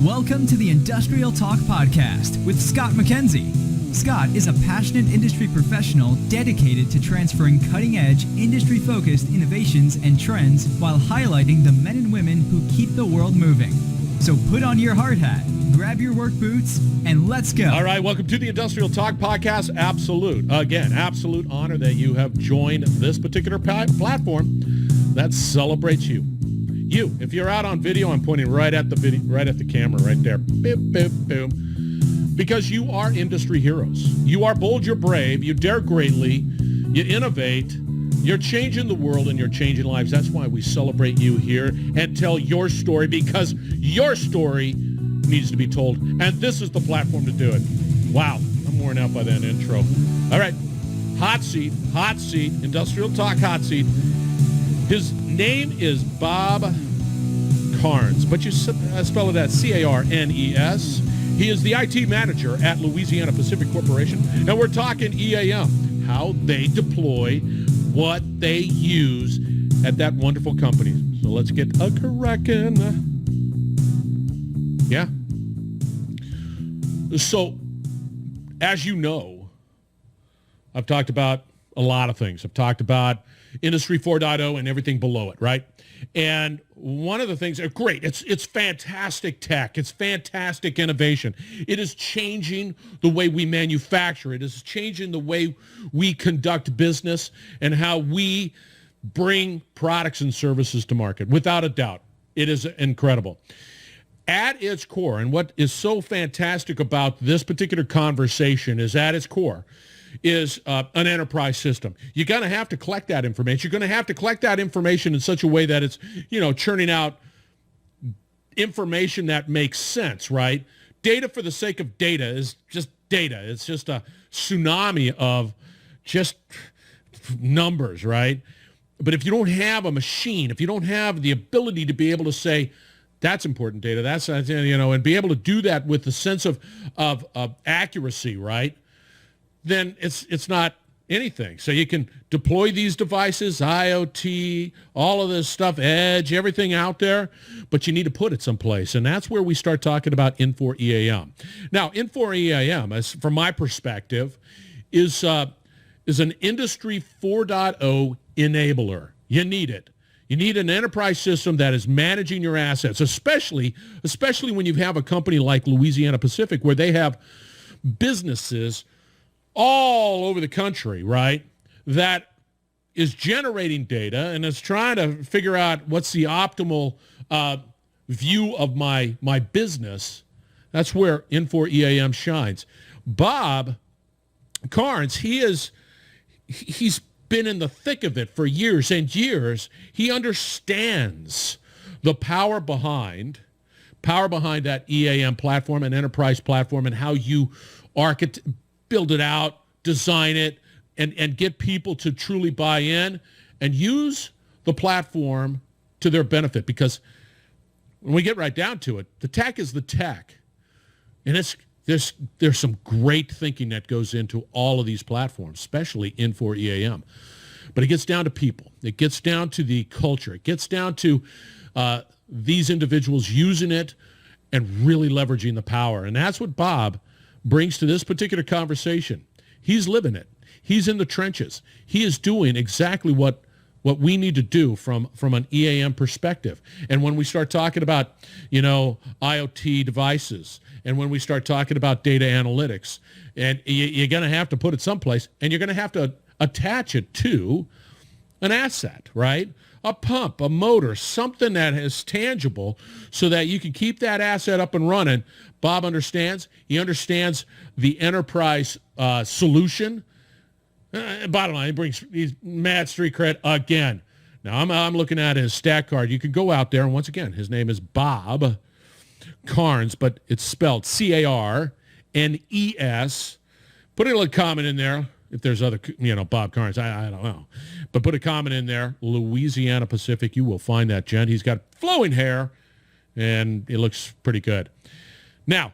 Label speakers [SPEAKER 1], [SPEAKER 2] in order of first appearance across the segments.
[SPEAKER 1] Welcome to the Industrial Talk Podcast with Scott McKenzie. Scott is a passionate industry professional dedicated to transferring cutting-edge, industry-focused innovations and trends while highlighting the men and women who keep the world moving. So put on your hard hat, grab your work boots, and let's go.
[SPEAKER 2] All right, welcome to the Industrial Talk Podcast. Absolute honor that you have joined this particular platform that celebrates you. You, if you're out on video, I'm pointing right at the video, right at the camera, right there. Boop, boop, boom. Because you are industry heroes. You are bold, you're brave, you dare greatly, you innovate, you're changing the world and you're changing lives. That's why we celebrate you here and tell your story, because your story needs to be told. And this is the platform to do it. Wow, I'm worn out by that intro. All right, hot seat, Industrial Talk hot seat. His name is Bob Carnes, but you spell it as C-A-R-N-E-S. He is the IT manager at Louisiana Pacific Corporation, and we're talking EAM, how they deploy what they use at that wonderful company. So let's get a correcting. Yeah. So, as you know, I've talked about a lot of things. I've talked about Industry 4.0 and everything below it, right? And one of the things, great, it's fantastic tech. It's fantastic innovation. It is changing the way we manufacture. It is changing the way we conduct business and how we bring products and services to market. Without a doubt, it is incredible. At its core, and what is so fantastic about this particular conversation is at its core, is an enterprise system. You're going to have to collect that information. You're going to have to collect that information in such a way that it's, churning out information that makes sense, right? Data for the sake of data is just data. It's just a tsunami of just numbers, right? But if you don't have a machine, if you don't have the ability to be able to say, that's important data, that's, and be able to do that with the sense of accuracy, right? Then it's not anything. So you can deploy these devices, IoT, all of this stuff, edge, everything out there, but you need to put it someplace. And that's where we start talking about InforEAM. Now, InforEAM, as from my perspective, is an Industry 4.0 enabler. You need it. You need an enterprise system that is managing your assets, especially when you have a company like Louisiana Pacific, where they have businesses all over the country, right, that is generating data and is trying to figure out what's the optimal view of my business. That's where InforEAM shines. Bob Carnes, he's been in the thick of it for years and years. He understands the power behind that EAM platform and enterprise platform and how you build it out, design it, and get people to truly buy in and use the platform to their benefit. Because when we get right down to it, the tech is the tech. And there's some great thinking that goes into all of these platforms, especially InforEAM. But it gets down to people. It gets down to the culture. It gets down to these individuals using it and really leveraging the power. And that's what Bob brings to this particular conversation. He's living it. He's in the trenches. He is doing exactly what we need to do from an EAM perspective. And when we start talking about, IoT devices, and when we start talking about data analytics, and you're going to have to put it someplace, and you're going to have to attach it to an asset, right? A pump, a motor, something that is tangible so that you can keep that asset up and running. Bob understands. He understands the enterprise solution. Bottom line, he's mad street cred again. Now, I'm looking at his stat card. You can go out there, and once again, his name is Bob Carnes, but it's spelled C-A-R-N-E-S. Put a little comment in there. If there's other, Bob Carnes, I don't know. But put a comment in there, Louisiana Pacific. You will find that gent. He's got flowing hair, and it looks pretty good. Now,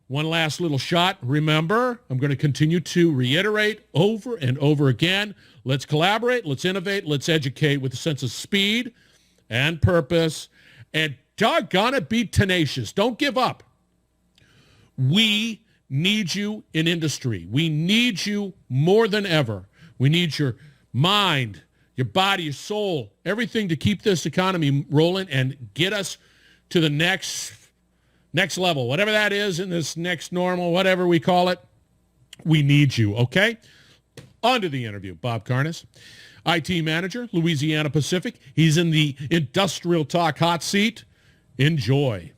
[SPEAKER 2] one last little shot. Remember, I'm going to continue to reiterate over and over again. Let's collaborate. Let's innovate. Let's educate with a sense of speed and purpose and doggone it, be tenacious. Don't give up. We need you in industry. We need you more than ever. We need your mind, your body, your soul, everything to keep this economy rolling and get us to the next level, whatever that is in this next normal, whatever we call it. We need you, okay? On to the interview. Bob Carnes, IT manager, Louisiana Pacific. He's in the Industrial Talk hot seat. Enjoy.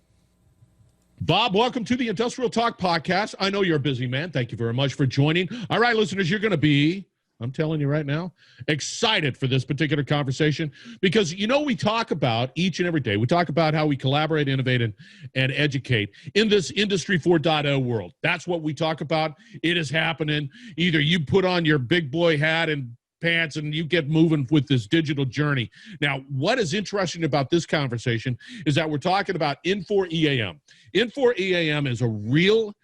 [SPEAKER 2] Bob, welcome to the Industrial Talk podcast. I know you're a busy man. Thank you very much for joining. All right, listeners, you're going to be, I'm telling you right now, excited for this particular conversation because, we talk about each and every day, we talk about how we collaborate, innovate, and educate in this Industry 4.0 world. That's what we talk about. It is happening. Either you put on your big boy hat and pants and you get moving with this digital journey. Now, what is interesting about this conversation is that we're talking about InforEAM. InforEAM is a real,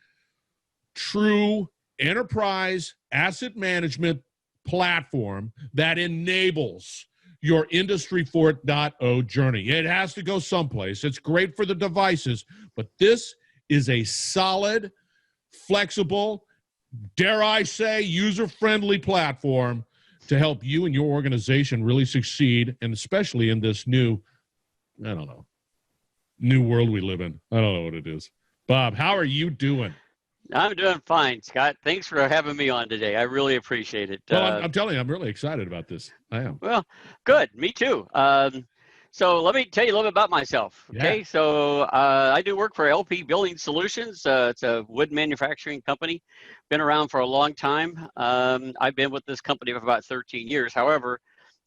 [SPEAKER 2] true enterprise asset management platform that enables your Industry 4.0 journey. It has to go someplace. It's great for the devices, but this is a solid, flexible, dare I say, user-friendly platform to help you and your organization really succeed, and especially in this new world we live in. I don't know what it is. Bob, how are you doing?
[SPEAKER 3] I'm doing fine, Scott. Thanks for having me on today. I really appreciate it.
[SPEAKER 2] Well, I'm telling you, I'm really excited about this. I am.
[SPEAKER 3] Well, good. Me too. So let me tell you a little bit about myself. Okay.
[SPEAKER 2] Yeah.
[SPEAKER 3] So I do work for LP Building Solutions. It's a wood manufacturing company. Been around for a long time. I've been with this company for about 13 years. However,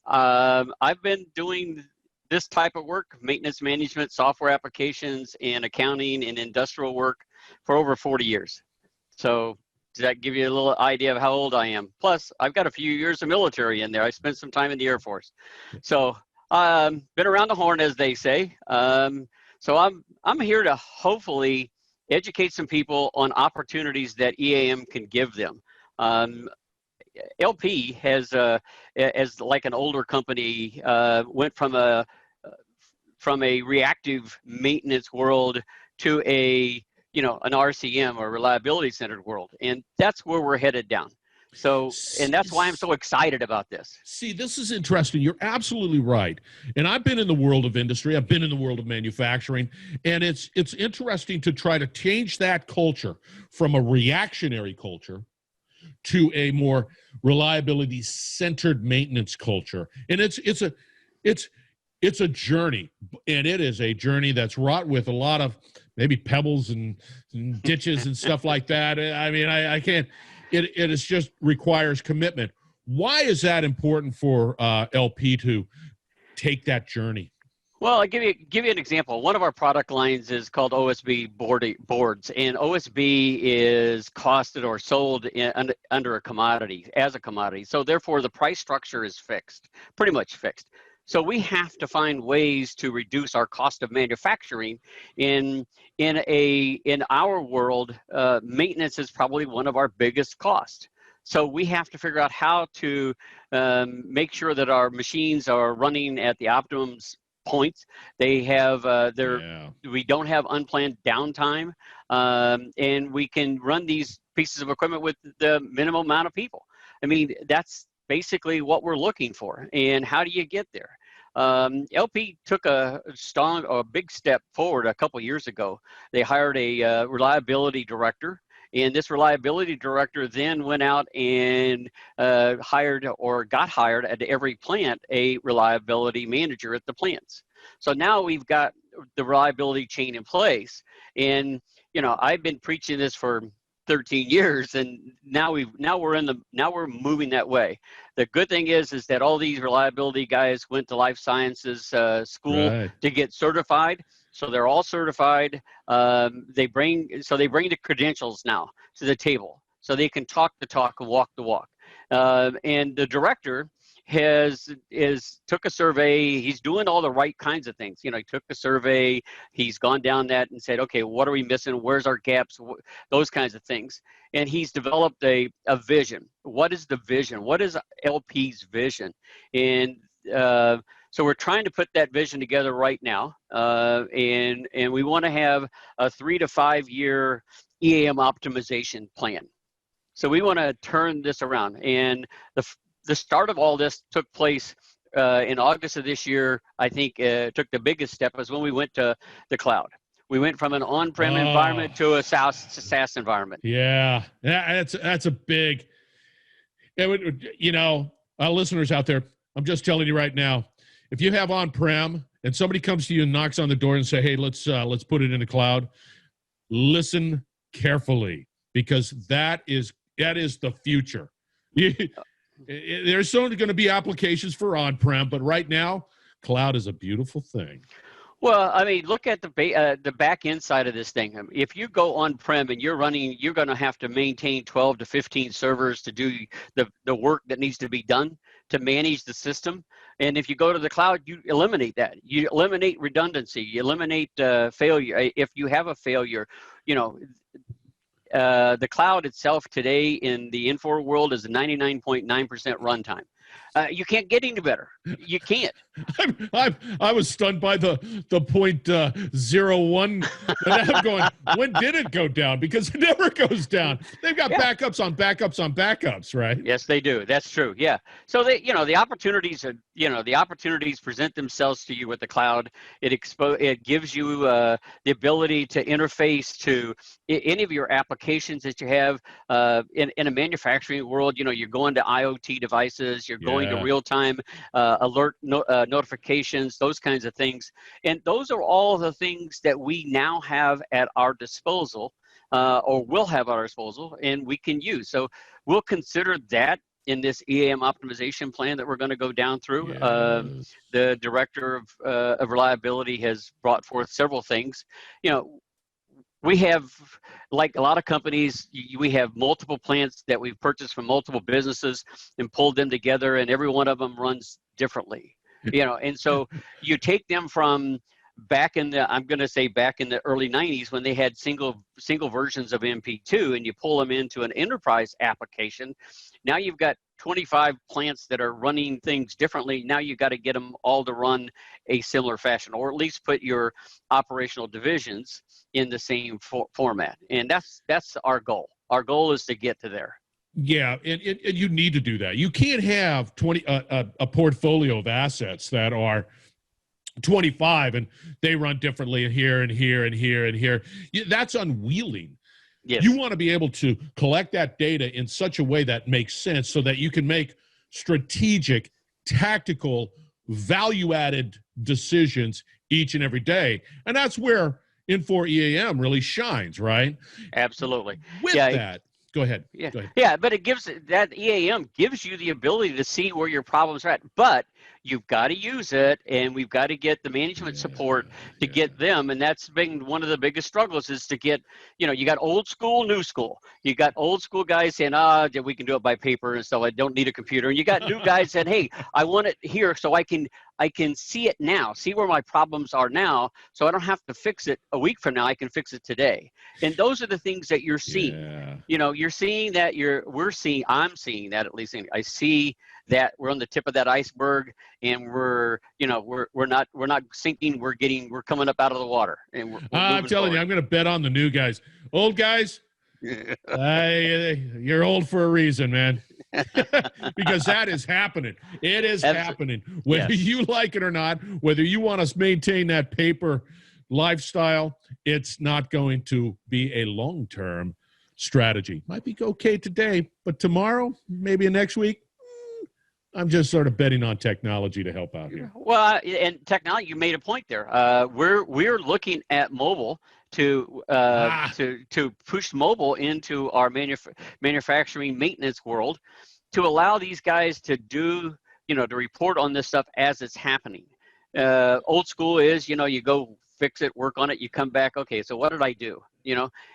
[SPEAKER 3] I've been doing this type of work, maintenance management, software applications, and accounting and industrial work for over 40 years. So does that give you a little idea of how old I am? Plus, I've got a few years of military in there. I spent some time in the Air Force. So been around the horn, as they say. So I'm here to hopefully educate some people on opportunities that EAM can give them. LP has, as like an older company, went from a reactive maintenance world to an RCM or reliability centered world. And that's where we're headed down. So, and that's why I'm so excited about this.
[SPEAKER 2] See, this is interesting. You're absolutely right. And I've been in the world of industry. I've been in the world of manufacturing. And it's interesting to try to change that culture from a reactionary culture to a more reliability centered maintenance culture. And it's a journey, and it is a journey that's wrought with a lot of maybe pebbles and ditches and stuff like that. I mean, I can't. It is just requires commitment. Why is that important for LP to take that journey?
[SPEAKER 3] Well, I'll give you an example. One of our product lines is called OSB boards, and OSB is costed or sold under a commodity, as a commodity. So therefore, the price structure is fixed, pretty much fixed. So we have to find ways to reduce our cost of manufacturing. In our world, maintenance is probably one of our biggest costs. So we have to figure out how to make sure that our machines are running at the optimum points. They have we don't have unplanned downtime, and we can run these pieces of equipment with the minimum amount of people. I mean, that's basically what we're looking for. And how do you get there? LP took a big step forward a couple years ago. They hired a reliability director, and this reliability director then went out and got hired at every plant a reliability manager at the plants. So now we've got the reliability chain in place. And I've been preaching this for 13 years, and now we're moving that way. The good thing is that all these reliability guys went to life sciences school to get certified, so they're all certified. They bring the credentials now to the table, so they can talk the talk and walk the walk. And the director took a survey. He's doing all the right kinds of things. He took a survey, he's gone down that and said, okay, what are we missing? Where's our gaps? Those kinds of things. And he's developed a vision. What is the vision? What is LP's vision? And So we're trying to put that vision together right now, and we want to have a 3 to 5 year EAM optimization plan. So we want to turn this around, and the start of all this took place in August of this year. I think took the biggest step was when we went to the cloud. We went from an on-prem environment to a SaaS environment.
[SPEAKER 2] Yeah, that's a big. Our listeners out there, I'm just telling you right now, if you have on-prem and somebody comes to you and knocks on the door and say, "Hey, let's put it in the cloud," listen carefully, because that is the future. There's soon going to be applications for on-prem, but right now, cloud is a beautiful thing.
[SPEAKER 3] Well, I mean, look at the back end side of this thing. If you go on-prem and you're going to have to maintain 12 to 15 servers to do the work that needs to be done to manage the system. And if you go to the cloud, you eliminate that. You eliminate redundancy. You eliminate failure. If you have a failure, the cloud itself today in the Infor world is a 99.9% runtime. You can't get any better. You can't.
[SPEAKER 2] I was stunned by the 0.01. And I'm going, when did it go down? Because it never goes down. They've got backups on backups on backups, right?
[SPEAKER 3] Yes, they do. That's true. Yeah. So the opportunities present themselves to you with the cloud. It gives you the ability to interface to any of your applications that you have in a manufacturing world. You're going to IoT devices. You're going to real-time alert notifications, those kinds of things. And those are all the things that we now have at our disposal or will have at our disposal, and we can use. So we'll consider that in this EAM optimization plan that we're going to go down through.
[SPEAKER 2] Yes.
[SPEAKER 3] The director of reliability has brought forth several things. We have, like a lot of companies, we have multiple plants that we've purchased from multiple businesses and pulled them together, and every one of them runs differently. And so you take them from back in the early 90s when they had single versions of MP2, and you pull them into an enterprise application. Now you've got 25 plants that are running things differently. Now you've got to get them all to run a similar fashion, or at least put your operational divisions in the same format. And that's our goal. Our goal is to get to there.
[SPEAKER 2] Yeah, and you need to do that. You can't have a portfolio of assets that are 25 and they run differently here and here and here and here. That's unwielding.
[SPEAKER 3] Yes.
[SPEAKER 2] You want to be able to collect that data in such a way that makes sense so that you can make strategic, tactical, value-added decisions each and every day. And that's where InforEAM really shines, right?
[SPEAKER 3] Absolutely.
[SPEAKER 2] With that, go ahead.
[SPEAKER 3] Yeah.
[SPEAKER 2] Go ahead.
[SPEAKER 3] Yeah, but that EAM gives you the ability to see where your problems are at. But you've got to use it, and we've got to get the management support to get them. And that's been one of the biggest struggles, is to get, you got old school, new school. You got old school guys saying, we can do it by paper, and so I don't need a computer. And you got new guys saying, hey, I want it here so I can see it now, see where my problems are now, so I don't have to fix it a week from now. I can fix it today. And those are the things that you're seeing.
[SPEAKER 2] Yeah.
[SPEAKER 3] You're seeing that. I'm seeing that, at least. I see that we're on the tip of that iceberg, and we're not sinking. We're coming up out of the water, and we're
[SPEAKER 2] I'm telling you, I'm going to bet on the new guys. Old guys, you're old for a reason, man. Because that is happening. It is happening. Whether you like it or not, whether you want us to maintain that paper lifestyle, it's not going to be a long-term strategy. Might be okay today, but tomorrow, maybe next week, I'm just sort of betting on technology to help out here.
[SPEAKER 3] Well, and technology, you made a point there. We're looking at mobile to push mobile into our manufacturing maintenance world, to allow these guys to do, to report on this stuff as it's happening. Old school is, you go fix it, work on it, you come back, okay, so what did I do?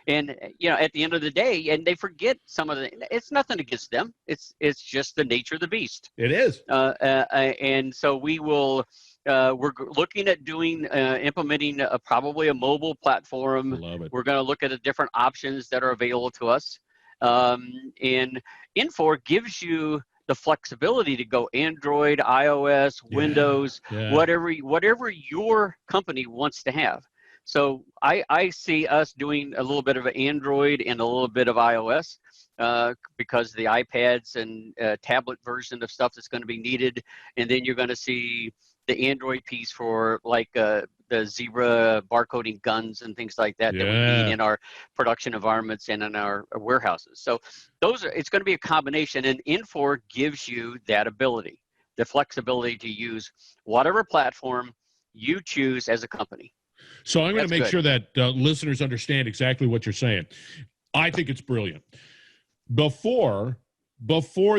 [SPEAKER 3] And at the end of the day, and they forget some of it's nothing against them. It's just the nature of the beast.
[SPEAKER 2] It is.
[SPEAKER 3] And so we will, we're looking at implementing probably a mobile platform.
[SPEAKER 2] Love it.
[SPEAKER 3] We're going to look at the different options that are available to us. And Infor gives you the flexibility to go Android, iOS, Windows, whatever your company wants to have. So I see us doing a little bit of Android and a little bit of iOS because the iPads and tablet version of stuff that's going to be needed. And then you're going to see the Android piece for like the Zebra barcoding guns and things like that that we need in our production environments and in our warehouses. So it's going to be a combination, and Infor gives you that ability, the flexibility to use whatever platform you choose as a company.
[SPEAKER 2] So I'm going to make sure that listeners understand exactly what you're saying. I think it's brilliant. Before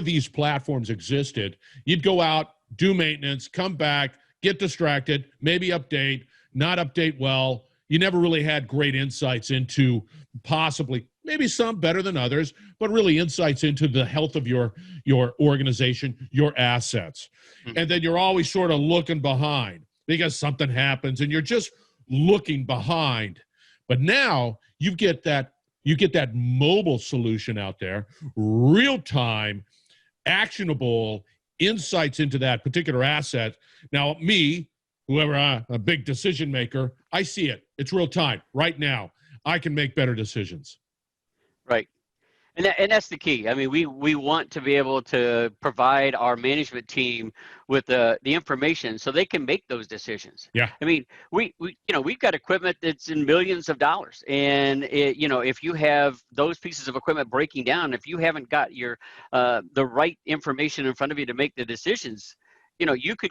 [SPEAKER 2] these platforms existed, you'd go out, do maintenance, come back, get distracted, maybe update, not update well. You never really had great insights into possibly, maybe some better than others, but really insights into the health of your organization, your assets. Mm-hmm. And then you're always sort of looking behind because something happens and you're just looking behind. But now you get that mobile solution out there, real-time, actionable insights into that particular asset. Now, me, whoever, a big decision maker, I see it. It's real time. Right now, I can make better decisions.
[SPEAKER 3] Right. And that's the key. I mean, we want to be able to provide our management team with the information so they can make those decisions.
[SPEAKER 2] Yeah.
[SPEAKER 3] I mean, we've got equipment that's in millions of dollars, and if you have those pieces of equipment breaking down, if you haven't got your the right information in front of you to make the decisions, you could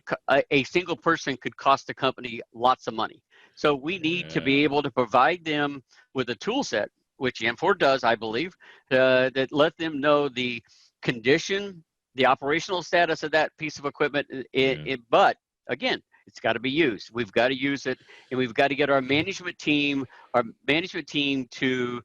[SPEAKER 3] a single person could cost the company lots of money. So we need to be able to provide them with a tool set, which Infor does, I believe, that let them know the condition, the operational status of that piece of equipment. But again, it's got to be used. We've got to use it, and we've got to get our management team to,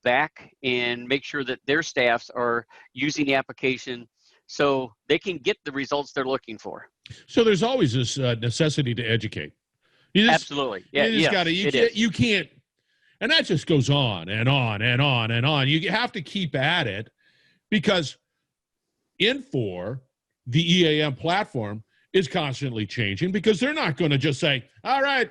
[SPEAKER 3] back and make sure that their staffs are using the application so they can get the results they're looking for.
[SPEAKER 2] So there's always this necessity to educate.
[SPEAKER 3] Absolutely. Yeah.
[SPEAKER 2] You can't. And that just goes on and on and on and on. You have to keep at it because Infor, the EAM platform, is constantly changing because they're not going to just say, all right,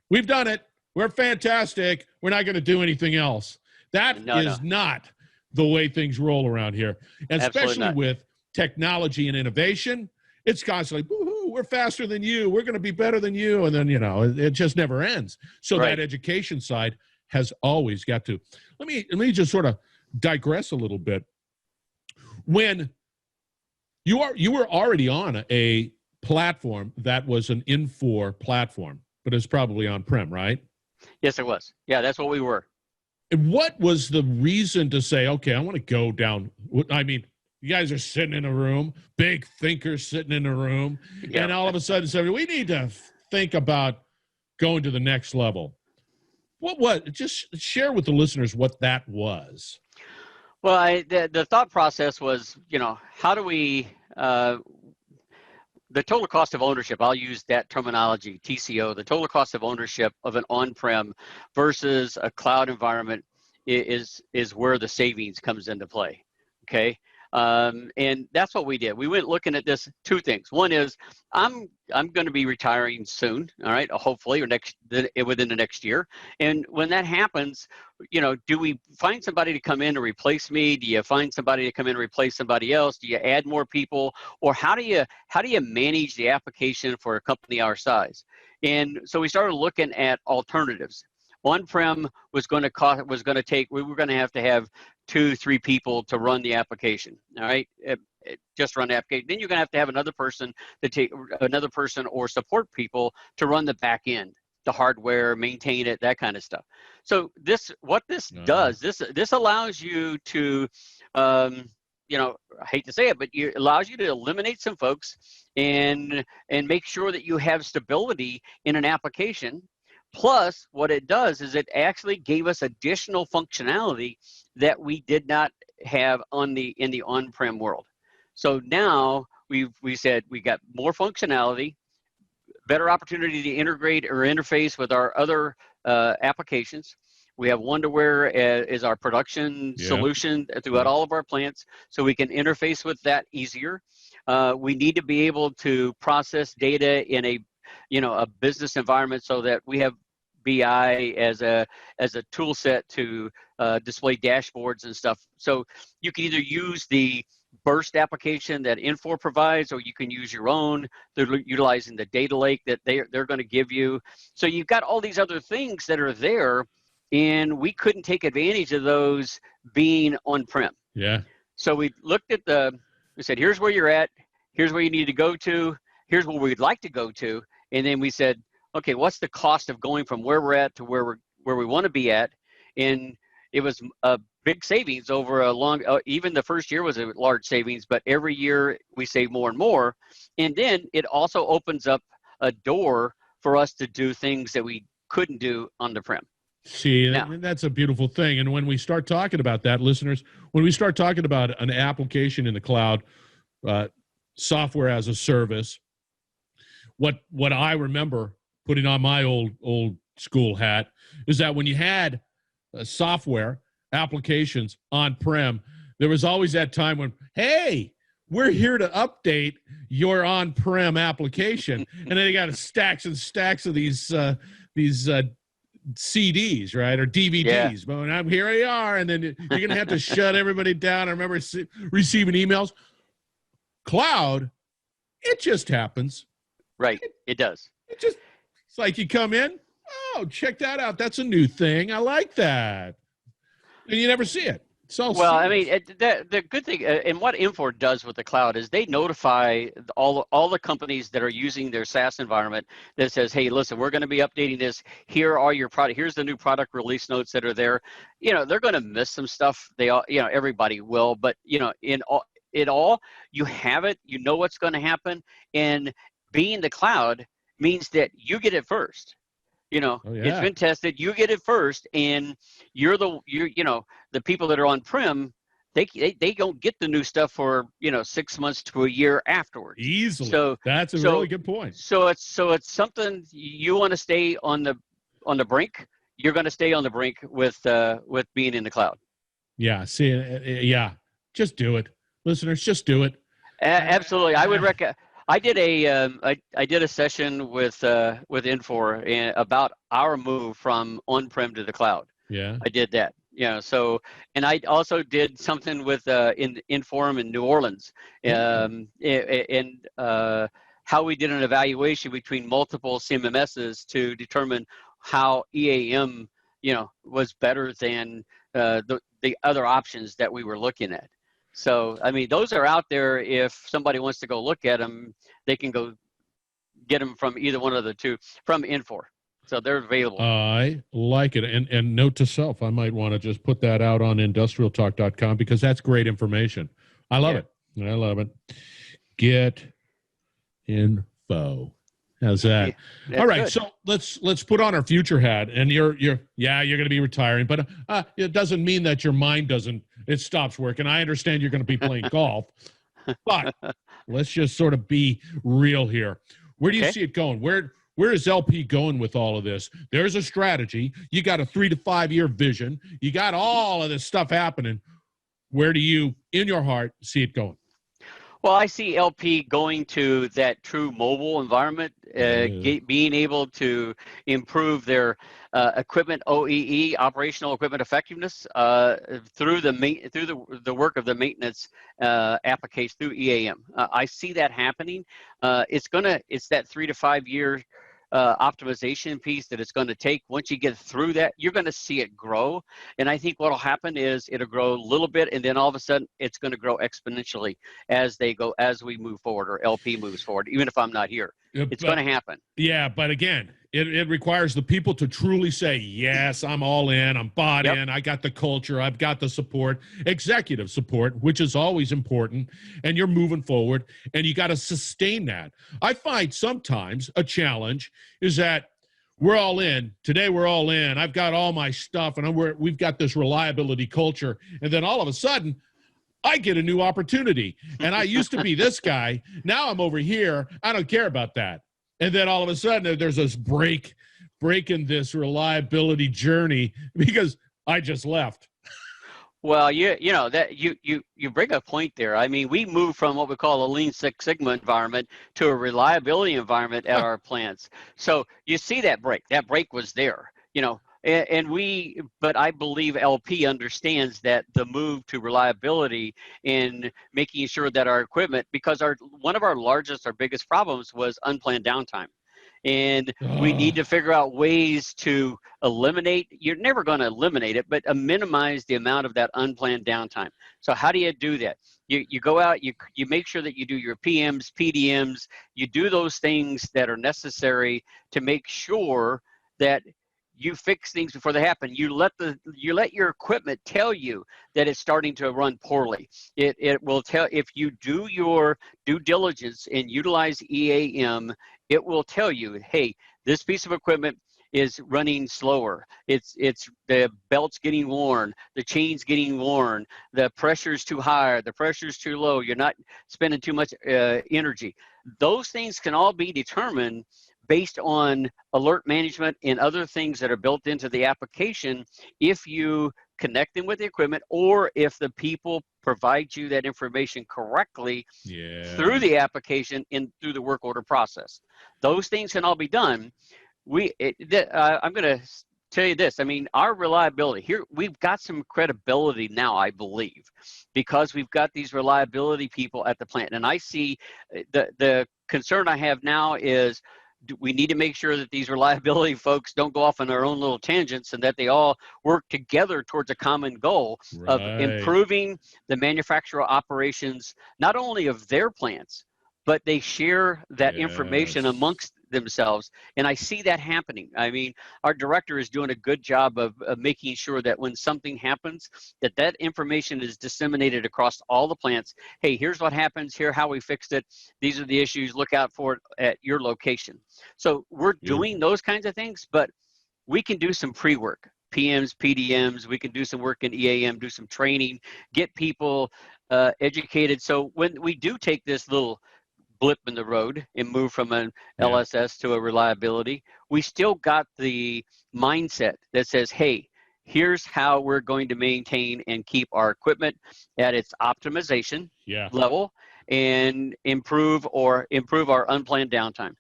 [SPEAKER 2] we've done it. We're fantastic. We're not going to do anything else. That is not the way things roll around here. And especially with technology and innovation, it's constantly, woo-hoo, we're faster than you. We're going to be better than you. And then, it just never ends. So that education side has always got to. Let me just sort of digress a little bit. When you were already on a platform that was an Infor platform, but it's probably on-prem, right?
[SPEAKER 3] Yes, it was. Yeah, that's what we were.
[SPEAKER 2] And what was the reason to say, okay, I want to go down? I mean, you guys are sitting in a room, big thinkers sitting in a room, and all of a sudden say, we need to think about going to the next level. What? Just share with the listeners what that was.
[SPEAKER 3] Well, the thought process was, how do we, the total cost of ownership, I'll use that terminology, TCO, the total cost of ownership of an on-prem versus a cloud environment is where the savings comes into play, okay? And that's what we did. We went looking at this, two things. One is I'm going to be retiring soon, all right, hopefully, or within the next year. And when that happens, do we find somebody to come in to replace me? Do you find somebody to come in and replace somebody else? Do you add more people? Or how do you manage the application for a company our size? And so we started looking at alternatives. On-prem we were going to have 2-3 people to run the application. All right, just run the application. Then you're going to have another person or support people to run the back end, the hardware, maintain it, that kind of stuff. So this allows you to, I hate to say it, but it allows you to eliminate some folks and make sure that you have stability in an application. Plus, what it does is it actually gave us additional functionality that we did not have in the on-prem world. So now we said we got more functionality, better opportunity to integrate or interface with our other applications. We have Wonderware as our production solution throughout all of our plants, so we can interface with that easier. We need to be able to process data in a business environment so that we have BI as a tool set to display dashboards and stuff. So you can either use the burst application that Infor provides, or you can use your own. They're utilizing the data lake that they're going to give you. So you've got all these other things that are there, and we couldn't take advantage of those being on-prem.
[SPEAKER 2] Yeah.
[SPEAKER 3] So we looked at we said, here's where you're at, here's where you need to go to, here's where we'd like to go to, and then we said, okay, what's the cost of going from where we're at to where we want to be at? And it was a big savings over a long, even the first year was a large savings, but every year we save more and more. And then it also opens up a door for us to do things that we couldn't do on the prem.
[SPEAKER 2] See, that's a beautiful thing. And when we start talking about that, listeners, when we start talking about an application in the cloud, software as a service, what I remember putting on my old school hat is that when you had software applications on-prem, there was always that time when, hey, we're here to update your on-prem application. And then you got stacks and stacks of these CDs, right, or DVDs. Yeah. But here they are, and then you're going to have to shut everybody down. I remember receiving emails. Cloud, it just happens.
[SPEAKER 3] Right, it does.
[SPEAKER 2] It's like you come in, oh, check that out. That's a new thing. I like that. And you never see it. So
[SPEAKER 3] well, I mean, the good thing, and what Infor does with the cloud is they notify all the companies that are using their SaaS environment that says, hey, listen, we're going to be updating this. Here are your product. Here's the new product release notes that are there. They're going to miss some stuff. They all, everybody will, but in all, you have it. You know what's going to happen, and being the cloud means that you get it first. It's been tested. You get it first, and you're the people that are on prem. They don't get the new stuff for 6 months to a year afterwards.
[SPEAKER 2] Easily. So that's a really good point.
[SPEAKER 3] So it's something you want to stay on the brink. You're going to stay on the brink with being in the cloud.
[SPEAKER 2] Yeah. See. Yeah. Just do it, listeners. Just do it.
[SPEAKER 3] Absolutely. I would recommend. I did a session with Infor about our move from on-prem to the cloud.
[SPEAKER 2] Yeah,
[SPEAKER 3] I did that. So, and I also did something with InforEAM in New Orleans, and how we did an evaluation between multiple CMMSs to determine how EAM was better than the other options that we were looking at. So, I mean, those are out there. If somebody wants to go look at them, they can go get them from either one of the two, from Infor. So they're available. I
[SPEAKER 2] like it. And note to self, I might want to just put that out on industrialtalk.com because that's great information. I love it. I love it. Get info. How's that?
[SPEAKER 3] Yeah,
[SPEAKER 2] all right.
[SPEAKER 3] Good.
[SPEAKER 2] So let's put on our future hat, and you're going to be retiring, but it doesn't mean that your mind it stops working. I understand you're going to be playing golf, but let's just sort of be real here. Where do you see it going? Where is LP going with all of this? There's a strategy. You got a 3 to 5 year vision. You got all of this stuff happening. Where do you, in your heart, see it going?
[SPEAKER 3] Well, I see LP going to that true mobile environment, being able to improve their equipment OEE, operational equipment effectiveness, through the work of the maintenance application through EAM. I see that happening. It's that 3 to 5 year optimization piece that it's going to take. Once you get through that, you're going to see it grow. And I think what will happen is it'll grow a little bit, and then all of a sudden it's going to grow exponentially as we move forward, or LP moves forward, even if I'm not here. It's going to happen.
[SPEAKER 2] Yeah, but again, it requires the people to truly say, yes, I'm all in, I'm bought in, I got the culture, I've got the support, executive support, which is always important, and you're moving forward, and you got to sustain that. I find sometimes a challenge is that we're all in. Today we're all in. I've got all my stuff, and we've got this reliability culture, and then all of a sudden, I get a new opportunity, and I used to be this guy. Now I'm over here. I don't care about that. And then all of a sudden, there's this break breaking this reliability journey because I just left.
[SPEAKER 3] Well, you know that you bring a point there. I mean, we moved from what we call a Lean Six Sigma environment to a reliability environment at our plants. So you see that break. That break was there. You know, but I believe LP understands that the move to reliability in making sure that our equipment, because one of our biggest problems was unplanned downtime. And we need to figure out ways to eliminate, you're never going to eliminate it, but minimize the amount of that unplanned downtime. So how do you do that? You go out, you make sure that you do your PMs, PDMs, you do those things that are necessary to make sure that you fix things before they happen. You let your equipment tell you that it's starting to run poorly. It will tell, if you do your due diligence and utilize EAM, it will tell you, hey, this piece of equipment is running slower. It's the belt's getting worn, the chain's getting worn, the pressure's too high, the pressure's too low, you're not spending too much energy. Those things can all be determined based on alert management and other things that are built into the application if you connect them with the equipment, or if the people provide you that information correctly through the application and through the work order process. Those things can all be done. I'm going to tell you this. I mean, our reliability here, we've got some credibility now, I believe, because we've got these reliability people at the plant. And I see the concern I have now is, we need to make sure that these reliability folks don't go off on their own little tangents, and that they all work together towards a common goal of improving the manufacturer operations, not only of their plants, but they share that information amongst themselves. And I see that happening. I mean, our director is doing a good job of making sure that when something happens, that information is disseminated across all the plants. Hey, here's what happens, here how we fixed it, these are the issues, look out for it at your location. So we're doing those kinds of things, but we can do some pre-work, PMs, PDMs, we can do some work in EAM, do some training, get people educated. So when we do take this little blip in the road and move from an LSS to a reliability, we still got the mindset that says, hey, here's how we're going to maintain and keep our equipment at its optimization level and improve our unplanned downtime.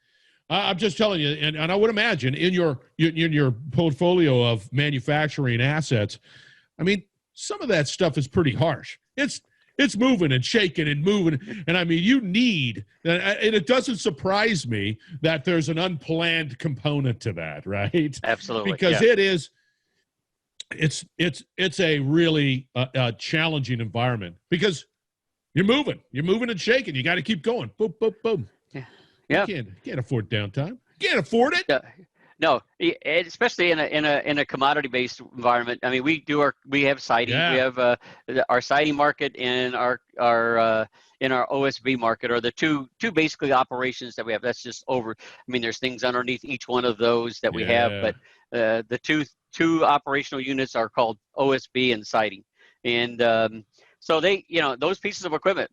[SPEAKER 2] I'm just telling you, and I would imagine in your portfolio of manufacturing assets, I mean, some of that stuff is pretty harsh. It's moving and shaking and moving. And I mean, you need, and it doesn't surprise me that there's an unplanned component to that, right?
[SPEAKER 3] Absolutely.
[SPEAKER 2] Because it's a really challenging environment because you're moving and shaking. You got to keep going. Boom, boom, boom.
[SPEAKER 3] Yeah.
[SPEAKER 2] You can't afford downtime. You can't afford it.
[SPEAKER 3] No, especially in a commodity-based environment. I mean, we have siding, we have our siding market and our OSB market are the two basically operations that we have. That's just over. I mean, there's things underneath each one of those that we have, but the two operational units are called OSB and siding, and so they, those pieces of equipment.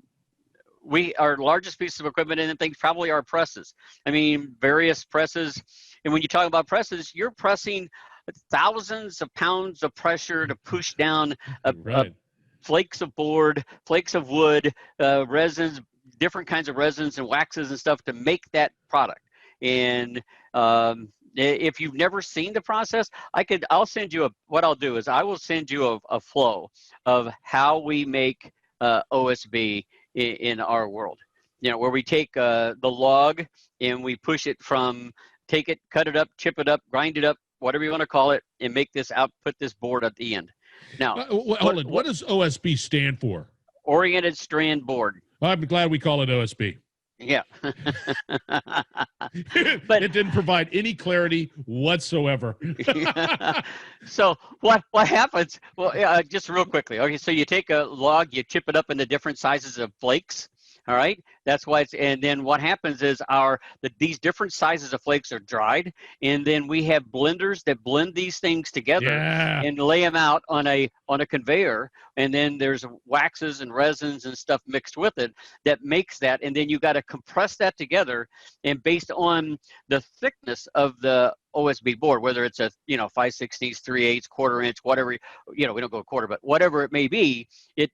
[SPEAKER 3] Our largest piece of equipment in things probably are presses. I mean, various presses. And when you talk about presses, you're pressing thousands of pounds of pressure to push down flakes of board, flakes of wood, resins, different kinds of resins and waxes and stuff to make that product. And if you've never seen the process, I'll send you what I'll do is I will send you a flow of how we make OSB in our world, where we take the log and we push it take it, cut it up, chip it up, grind it up, whatever you want to call it, and put this board at the end. Now,
[SPEAKER 2] hold on. What does OSB stand for?
[SPEAKER 3] Oriented Strand Board.
[SPEAKER 2] Well, I'm glad we call it OSB.
[SPEAKER 3] Yeah.
[SPEAKER 2] But it didn't provide any clarity whatsoever.
[SPEAKER 3] So what happens? Well, just real quickly. Okay, so you take a log, you chip it up into different sizes of flakes. All right, that's why and then what happens is these different sizes of flakes are dried, and then we have blenders that blend these things together and lay them out on a conveyor, and then there's waxes and resins and stuff mixed with it that makes that, and then you got to compress that together, and based on the thickness of the OSB board, whether it's a 5/16, 3/8, quarter inch, whatever, we don't go a quarter, but whatever it may be,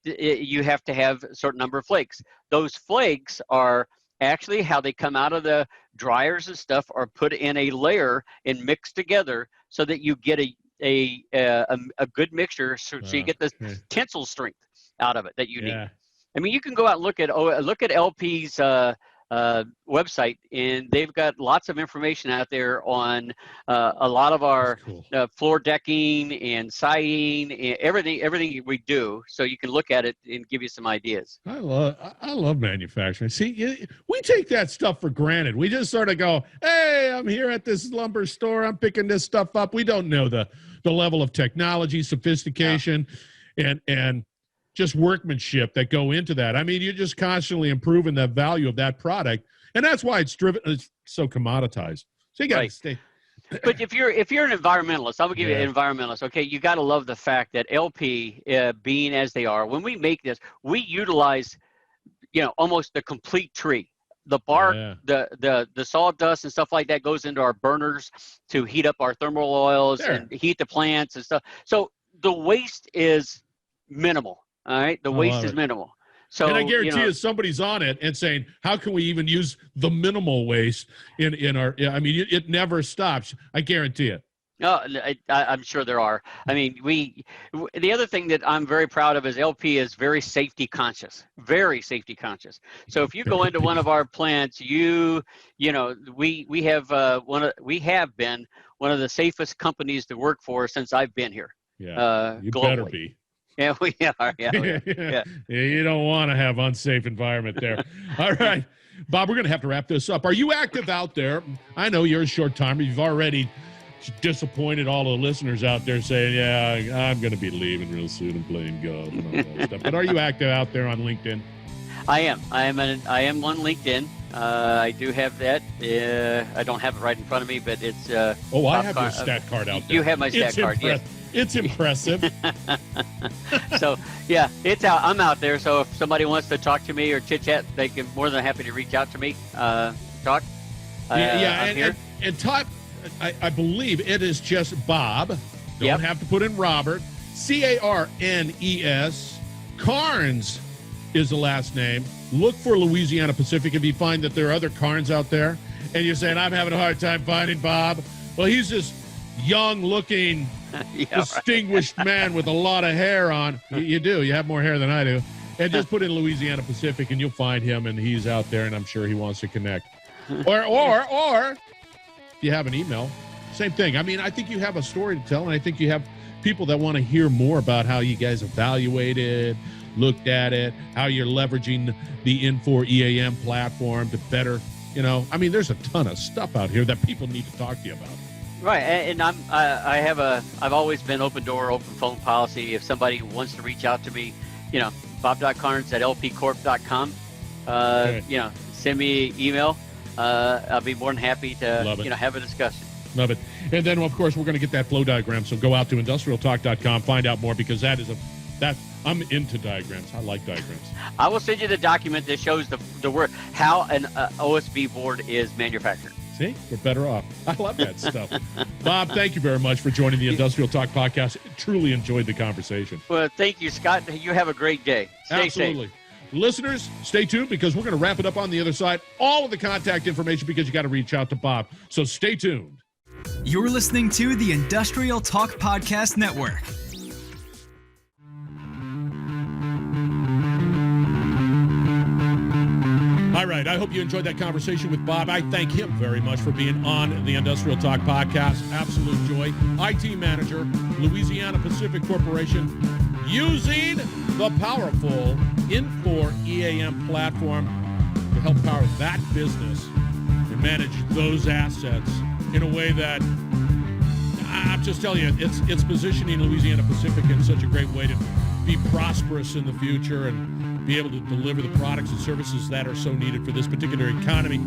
[SPEAKER 3] you have to have a certain number of flakes. Those flakes are actually how they come out of the dryers and stuff, are put in a layer and mixed together so that you get a good mixture, so you get the tensile strength out of it that you need. I mean, you can go out and look at LP's website, and they've got lots of information out there on a lot of our floor decking and siding and everything we do. So you can look at it and give you some ideas.
[SPEAKER 2] I love manufacturing. See, we take that stuff for granted. We just sort of go, hey, I'm here at this lumber store, I'm picking this stuff up. We don't know the level of technology, sophistication, and just workmanship that go into that. I mean, you're just constantly improving the value of that product, and that's why it's so commoditized. So you got to stay.
[SPEAKER 3] But if you're an environmentalist, I'm gonna give you an environmentalist. Okay, you got to love the fact that LP, being as they are, when we make this, we utilize, almost the complete tree. The bark, the sawdust and stuff like that goes into our burners to heat up our thermal oils and heat the plants and stuff. So the waste is minimal. All right, the waste is minimal. So,
[SPEAKER 2] and I guarantee you, somebody's on it and saying, "How can we even use the minimal waste in our?" I mean, it never stops. I guarantee it.
[SPEAKER 3] No, I'm sure there are. I mean, the other thing that I'm very proud of is LP is very safety conscious. So if you go into one of our plants, we have been one of the safest companies to work for since I've been here.
[SPEAKER 2] Yeah, you
[SPEAKER 3] globally.
[SPEAKER 2] Better be.
[SPEAKER 3] Yeah, we are. Yeah.
[SPEAKER 2] You don't want to have unsafe environment there. All right, Bob, we're going to have to wrap this up. Are you active out there? I know you're a short timer. You've already disappointed all the listeners out there saying, yeah, I'm going to be leaving real soon and playing golf and all that stuff. But are you active out there on LinkedIn?
[SPEAKER 3] I am. I am on LinkedIn. I do have that. I don't have it right in front of me, but it's.
[SPEAKER 2] I have your stat card out there.
[SPEAKER 3] You have my stat card, yes.
[SPEAKER 2] It's impressive.
[SPEAKER 3] So, yeah, it's out. I'm out there. So if somebody wants to talk to me or chit-chat, they can more than happy to reach out to me, talk.
[SPEAKER 2] And talk. I believe it is just Bob. Don't have to put in Robert. Carnes. Carnes is the last name. Look for Louisiana Pacific. If you find that there are other Carnes out there and you're saying, I'm having a hard time finding Bob, well, he's this young-looking, distinguished man with a lot of hair on. You do. You have more hair than I do. And just put in Louisiana Pacific, and you'll find him, and he's out there, and I'm sure he wants to connect. Or if you have an email, same thing. I mean, I think you have a story to tell, and I think you have people that want to hear more about how you guys evaluated, looked at it, how you're leveraging the InforEAM platform to better, I mean, there's a ton of stuff out here that people need to talk to you about.
[SPEAKER 3] Right, and I've always been open door, open phone policy. If somebody wants to reach out to me, bob.carnes@lpcorp.com. Send me an email. I'll be more than happy to have a discussion.
[SPEAKER 2] Love it. And then, of course, we're going to get that flow diagram. So go out to industrialtalk.com, find out more, because I'm into diagrams. I like diagrams.
[SPEAKER 3] I will send you the document that shows the work, how an OSB board is manufactured.
[SPEAKER 2] See, we're better off. I love that stuff. Bob, thank you very much for joining the Industrial Talk podcast. Truly enjoyed the conversation.
[SPEAKER 3] Well, thank you, Scott. You have a great day. Stay safe.
[SPEAKER 2] Listeners, stay tuned, because we're going to wrap it up on the other side. All of the contact information, because you got to reach out to Bob. So stay tuned.
[SPEAKER 1] You're listening to the Industrial Talk Podcast Network.
[SPEAKER 2] All right, I hope you enjoyed that conversation with Bob. I thank him very much for being on the Industrial Talk podcast. Absolute joy. IT manager, Louisiana Pacific Corporation, using the powerful InforEAM platform to help power that business and manage those assets in a way that, I'm just telling you, it's positioning Louisiana Pacific in such a great way to be prosperous in the future and be able to deliver the products and services that are so needed for this particular economy.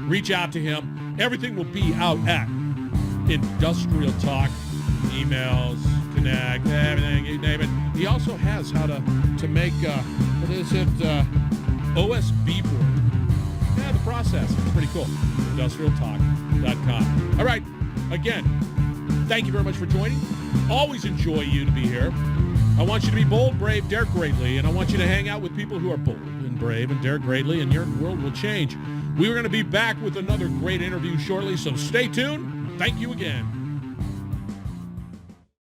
[SPEAKER 2] Reach out to him. Everything will be out at Industrial Talk, emails, connect, everything, you name it. He also has how to make, OSB board. Yeah, the process. It's pretty cool. IndustrialTalk.com. All right. again, thank you very much for joining. Always enjoy you to be here. I want you to be bold, brave, dare greatly, and I want you to hang out with people who are bold and brave and dare greatly, and your world will change. We are going to be back with another great interview shortly, so stay tuned. Thank you again.